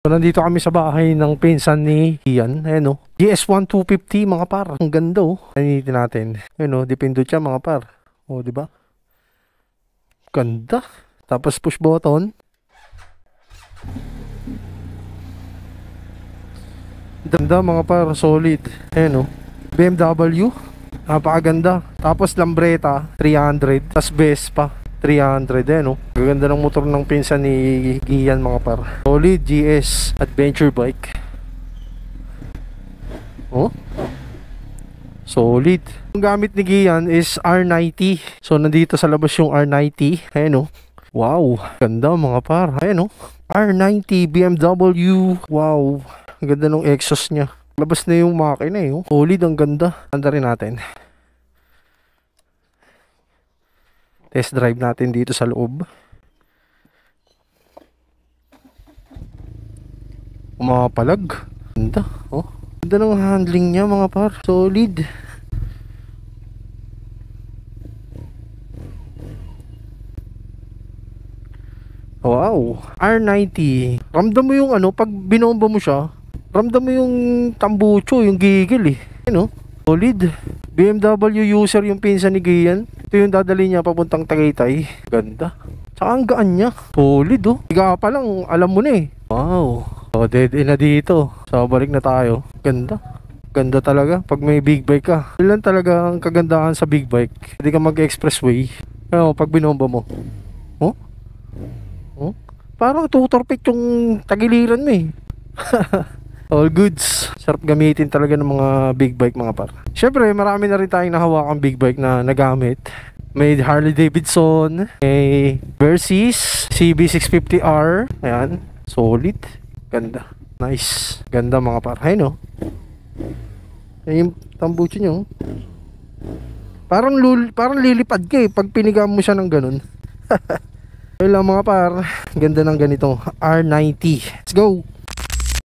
So, nandito kami sa bahay ng pinsan ni Ian. Ayan o. GS1 250 mga par. Ang ganda o. Nanitin natin. Ayan o. Dipindot siya mga par. O, diba? Ganda. Tapos push button. Ganda mga par. Solid. Ayan o. BMW. Napakaganda. Tapos Lambretta 300. Tapos Vespa 300 no. Gaganda ng motor ng pinsan ni Ian mga par. Solid GS adventure bike. Oh. Solid. Ang gamit ni Ian is R90. So nandito sa labas yung R90. Ayan oh. Wow, ganda mga par. Ayan oh. R90 BMW. Wow. Ang ganda ng exhaust niya. Labas na yung makina eh. Oh. Solid, ang ganda. Ganda rin natin. Test drive natin dito sa loob. Umapalag. Ganda. Oh. Ganda ng handling niya mga par. Solid. Wow. R90. Ramdam mo yung ano, pag binomba mo siya, ramdam mo yung tambucho, yung gigil eh. Ano? Solid. BMW user yung pinsan ni Gian. Ito yung dadali niya papuntang Tagaytay. Ganda. Tsaka ang gaan niya. Solid oh. Higa pa lang, alam mo na eh. Wow. So dead end na dito. So balik na tayo. Ganda. Ganda talaga pag may big bike ka. Yun lang talaga ang kagandahan sa big bike. Hindi ka mag-expressway. Ano, pag binomba mo. Oh? Oh? Parang tutorpit yung tagiliran mo eh. All goods. Sarap gamitin talaga ng mga big bike mga par. Syempre marami na rin tayong nahawakang big bike na nagamit. May Harley Davidson, may Versys CB650R. Ayan, solid. Ganda, nice. Ganda mga par. Hay no. Ayan yung tambucho nyo. Parang lilipad ka eh pag pinigam mo siya ng ganun. Ayun lang mga par. Ganda ng ganitong R90. Let's go.